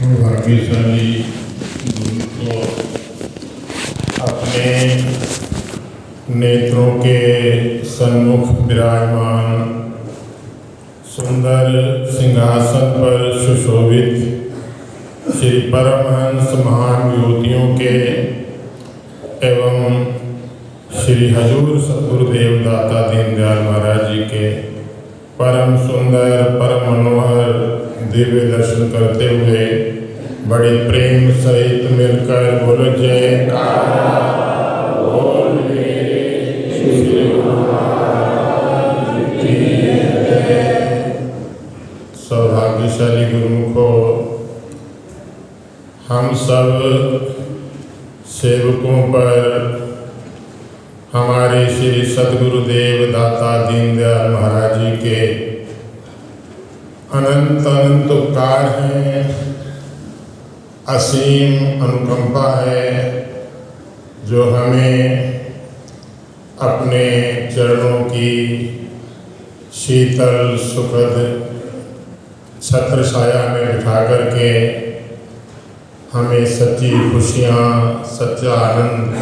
भाग्यशाली गुरु को अपने नेत्रों के सन्मुख विराजमान सुंदर सिंहासन पर सुशोभित श्री परमहंस महान विभूतियों के एवं श्री हजूर सद्गुरुदेव दाता दीनदयाल महाराज जी के परम सुंदर परम मनोहर दिव्य दर्शन करते हुए बड़े प्रेम सहित मिलकर बोलो जयकारा बोल मेरे श्री महाराज की जय। सौभाग्यशाली गुरुमुखो, हम सब सेवकों पर हमारे श्री सद्गुरुदेव दाता दीनदयाल महाराज जी के अनंत अनंत उपकार हैं, असीम अनुकंपा है, जो हमें अपने चरणों की शीतल सुखद छत्र छाया में बिठा करके हमें सच्ची खुशियाँ सच्चा आनंद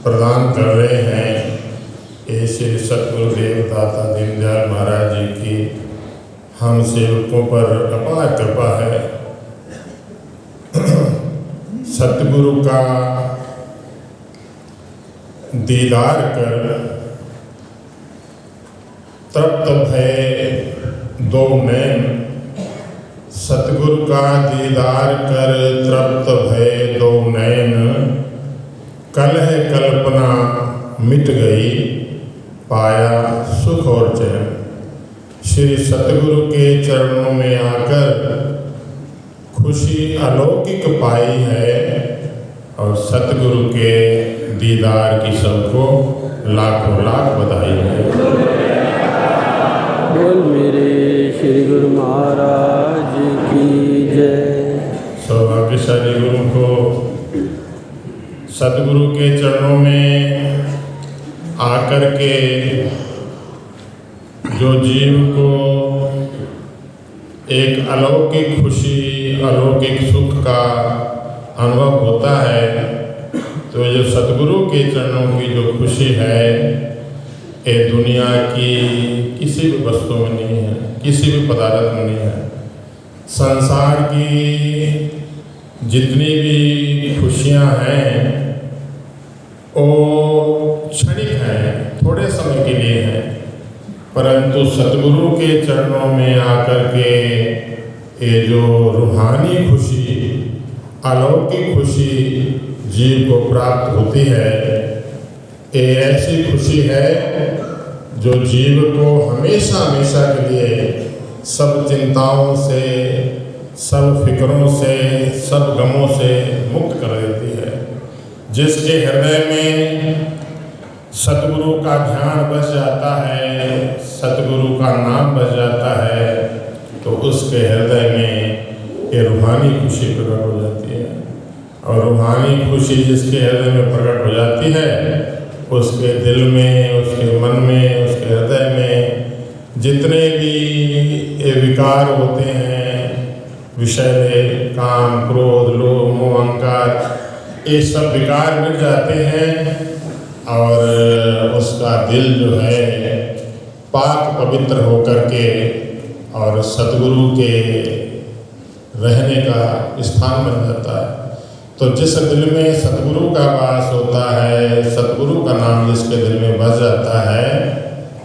प्रदान कर रहे हैं। ये श्री सद्गुरुदेव दाता दीनदयाल महाराज जी की हम सेवकों पर अपार कृपा है। सतगुरु का दीदार कर तृप्त भय दो नैन, सतगुरु का दीदार कर तृप्त भय दो नैन, कलह कल्पना मिट गई पाया सुख और चैन। श्री सतगुरु के चरणों में आकर खुशी अलौकिक पाई है और सतगुरु के दीदार की सबको लाखों लाख बधाई है। बोल मेरे श्री गुरु महाराज की जय। सौभाग्यशाली गुरु को सतगुरु के चरणों में आकर के जो जीव को एक अलौकिक खुशी अलौकिक सुख का अनुभव होता है, तो जो सतगुरु के चरणों की जो खुशी है ये दुनिया की किसी भी वस्तु में नहीं है, किसी भी पदार्थ में नहीं है। संसार की जितनी भी खुशियाँ हैं वो क्षणिक हैं, थोड़े समय के लिए हैं, परंतु सतगुरु के चरणों में आकर के ये जो रूहानी खुशी अलौकिक खुशी जीव को प्राप्त होती है, ये ऐसी खुशी है जो जीव को हमेशा हमेशा के लिए सब चिंताओं से सब फिक्रों से सब गमों से मुक्त कर देती है। जिसके हृदय में सतगुरु का ध्यान बस जाता है, सतगुरु का नाम बस जाता है, तो उसके हृदय में ये रूहानी खुशी प्रकट हो जाती है। और रूहानी खुशी जिसके हृदय में प्रकट हो जाती है, उसके दिल में, उसके मन में, उसके हृदय में जितने भी ये विकार होते हैं, विषय काम क्रोध लोभ मोह अहंकार, ये सब विकार मिट जाते हैं और उसका दिल जो है पाक पवित्र होकर के और सतगुरु के रहने का स्थान बन जाता है। तो जिस दिल में सतगुरु का वास होता है, सतगुरु का नाम जिसके दिल में बस जाता है,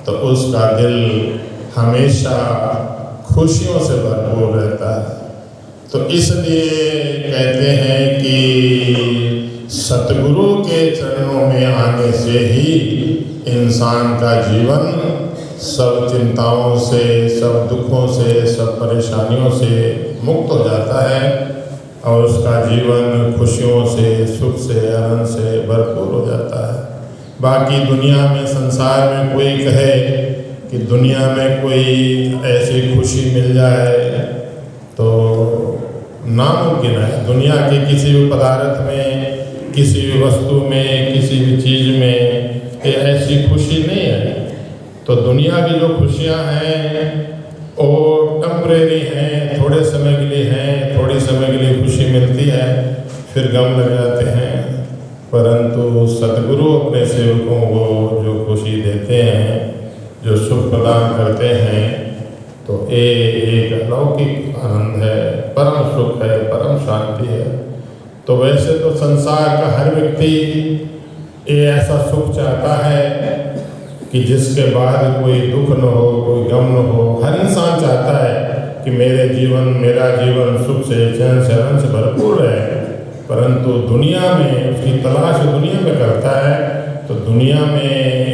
तो उसका दिल हमेशा खुशियों से भरपूर रहता है। तो इसलिए कहते हैं कि सतगुरु के चरणों में आने से ही इंसान का जीवन सब चिंताओं से, सब दुखों से, सब परेशानियों से मुक्त हो जाता है और उसका जीवन खुशियों से, सुख से, आनंद से भरपूर हो जाता है। बाकी दुनिया में, संसार में कोई कहे कि दुनिया में कोई ऐसी खुशी मिल जाए तो नामुमकिन है। दुनिया के किसी भी पदार्थ में, किसी भी वस्तु में, किसी भी चीज़ में ये ऐसी खुशी नहीं है। तो दुनिया की जो खुशियाँ हैं वो टेम्परेरी हैं, थोड़े समय के लिए हैं, थोड़ी समय के लिए खुशी मिलती है, फिर गम लग जाते हैं। परंतु सद्गुरु अपने सेवकों को जो खुशी देते हैं, जो सुख प्रदान करते हैं, तो ये एक अलौकिक आनंद है, परम सुख है, परम शांति है। तो वैसे तो संसार का हर व्यक्ति ये ऐसा सुख चाहता है कि जिसके बाद कोई दुख न हो, कोई गम न हो। हर इंसान चाहता है कि मेरा जीवन सुख से, चैन से, आनंद से भरपूर रहे। परंतु दुनिया में उसकी तलाश दुनिया में करता है, तो दुनिया में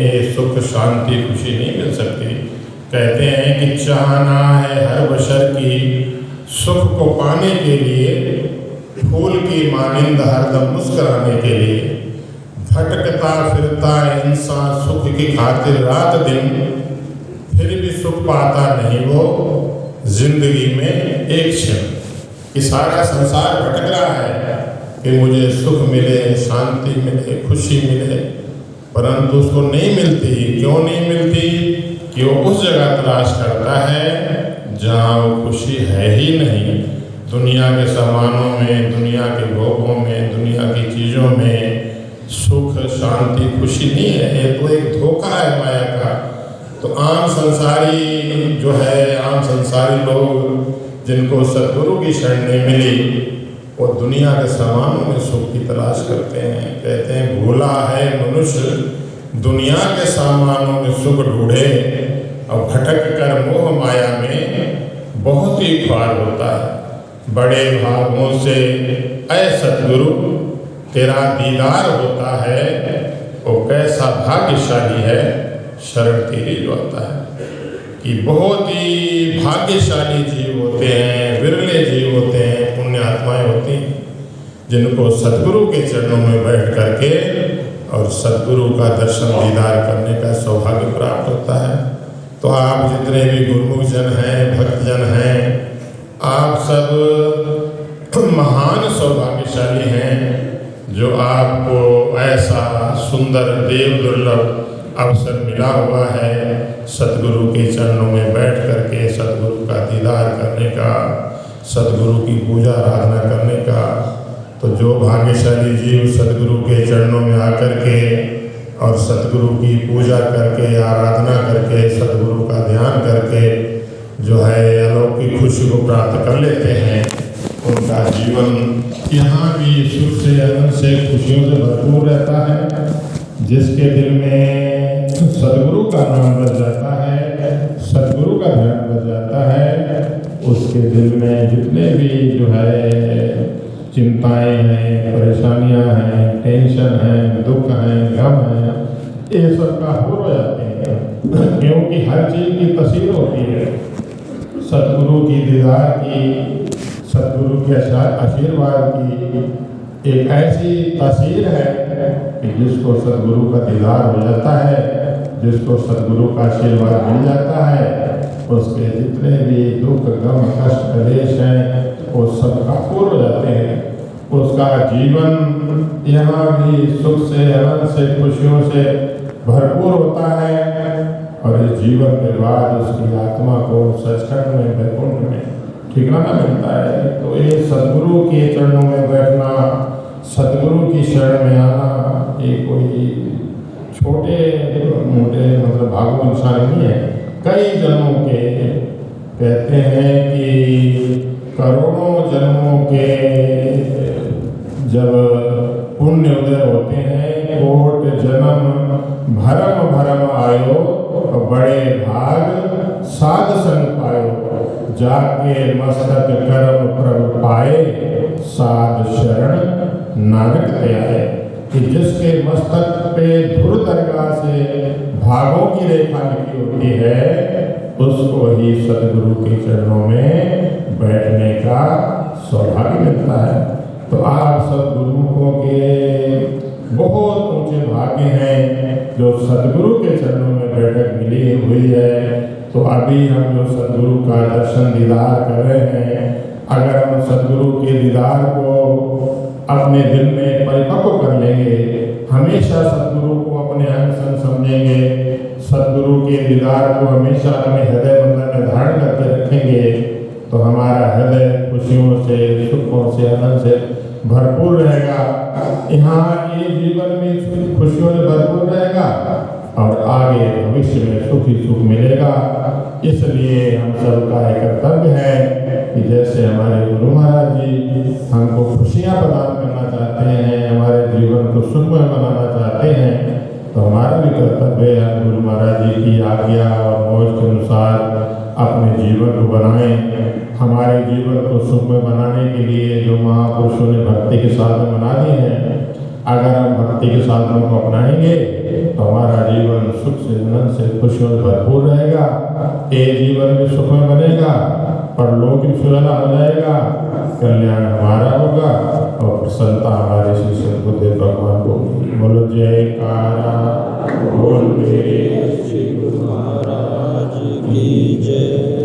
ये सुख, शांति, खुशी नहीं मिल सकती। कहते हैं कि चाहना है हर बशर की सुख को पाने के लिए, फूल की मानिंद हरदम मुस्कुराने के लिए। भटकता फिरता इंसान सुख की खातिर रात दिन, फिर भी सुख पाता नहीं वो जिंदगी में एक क्षण। कि सारा संसार भटक रहा है कि मुझे सुख मिले, शांति मिले, खुशी मिले, परंतु उसको नहीं मिलती। क्यों नहीं मिलती? कि वो उस जगह तलाश करता है जहाँ वो खुशी है ही नहीं। दुनिया के सामानों में, दुनिया के भोगों में, दुनिया की चीज़ों में सुख, शांति, खुशी नहीं है। ये तो एक धोखा है माया का। तो आम संसारी जो है, आम संसारी लोग जिनको सद्गुरु की शरण नहीं मिली, वो दुनिया के सामानों में सुख की तलाश करते हैं। कहते हैं भूला है मनुष्य दुनिया के सामानों में सुख ढूंढे, और भटक कर मोह माया में बहुत ही ख्वार होता है। बड़े भागों से ऐ सद्गुरु तेरा दीदार होता है, वो कैसा भाग्यशाली है शरण तेरी जो आता है। कि बहुत ही भाग्यशाली जीव होते हैं, विरले जीव होते हैं, पुण्य आत्माएं होती हैं, जिनको सद्गुरु के चरणों में बैठ करके और सद्गुरु का दर्शन दीदार करने का सौभाग्य प्राप्त होता है। तो आप जितने भी गुरुमुख जन हैं, भक्तजन हैं, आप सब महान सौभाग्यशाली हैं जो आपको ऐसा सुंदर देव दुर्लभ अवसर मिला हुआ है सद्गुरु के चरणों में बैठ करके सद्गुरु का दीदार करने का, सद्गुरु की पूजा आराधना करने का। तो जो भाग्यशाली जीव सद्गुरु के चरणों में आकर के और सद्गुरु की पूजा करके, आराधना करके, सद्गुरु का ध्यान करके जो है अलौकिक खुशी को प्राप्त कर लेते हैं, उनका जीवन यहाँ भी सुख से, आनंद से, खुशियों से भरपूर रहता है। जिसके दिल में सद्गुरु का नाम बस जाता है, सद्गुरु का ध्यान बस जाता है, उसके दिल में जितने भी जो है चिंताएं हैं, परेशानियां हैं, टेंशन हैं, दुख हैं, गम हैं, ये सब काबू हो जाते हैं। क्योंकि हर चीज़ की तस्वीर होती है। सद्गुरु की दीदार की, सद्गुरु के आशीर्वाद की एक ऐसी तस्वीर है कि जिसको सद्गुरु का दीदार हो जाता है, जिसको सद्गुरु का आशीर्वाद मिल जाता है, उसके जितने भी दुख, गम, कष्ट, क्लेश हैं वो सब काफूर हो जाते हैं। उसका जीवन यहाँ भी सुख से, आनंद से, खुशियों से भरपूर होता है। और इस जीवन के बाद उसकी आत्मा को सचखंड में, वैकुंठ में ठिकाना मिलता है। तो ये सद्गुरु के चरणों में बैठना, सद्गुरु की शरण में आना, ये कोई छोटे मोटे मतलब भाग्यशाली नहीं है। कई जन्मों के कहते हैं कि करोड़ों जन्मों के जब पुण्य उदय होते हैं, कोट जन्म भरम भरम आयो, बड़े भाग साध संग पायो, जाके मस्तक कर्म प्रभ पाए, साध शरण नानक ते आए। कि जिसके मस्तक पे धुर दरगाह से भागों की रेखा लिखी होती है, उसको ही सद्गुरु के चरणों में बैठने का सौभाग्य मिलता है। तो आप सब गुरुमुखों के बहुत ऊंचे भाग्य हैं जो सद्गुरु के चरणों में बैठक मिली हुई है। तो अभी हम जो सद्गुरु का दर्शन दीदार कर रहे हैं, अगर हम सद्गुरु के दीदार को अपने दिल में परिपक्व कर लेंगे, हमेशा सद्गुरु को अपने अंग संग समझेंगे, सद्गुरु के दीदार को हमेशा अपने हृदय मंदिर में धारण करके रखेंगे, तो हमारा हृदय खुशियों से, सुखों से, आनंद से भरपूर रहेगा। यहाँ ये जीवन में खुशियों से भरपूर रहेगा और आगे भविष्य में सुख ही सुख मिलेगा। इसलिए हम सबका एक कर्तव्य है कि जैसे हमारे गुरु महाराज जी हमको खुशियाँ प्रदान करना चाहते हैं, हमारे जीवन को सुखमय बनाना चाहते हैं, तो हमारा भी कर्तव्य है गुरु महाराज जी की आज्ञा और मौज के अनुसार अपने जीवन को बनाएं। हमारे जीवन को सुखमय बनाने के लिए जो महापुरुषों ने भक्ति के साधन बना दिए हैं, अगर हम भक्ति के साधनों को अपनाएंगे तो हमारा जीवन सुख से, आनंद से, खुशियों से भरपूर रहेगा। ये जीवन भी सुखमय बनेगा, परलोक भी सुलझा हो जाएगा, कल्याण हमारा होगा और प्रसन्नता हमारे श्री सद्गुरुदेव भगवान को। बोलो जयकारा बोल मेरे श्री गुरु महाराज की जय।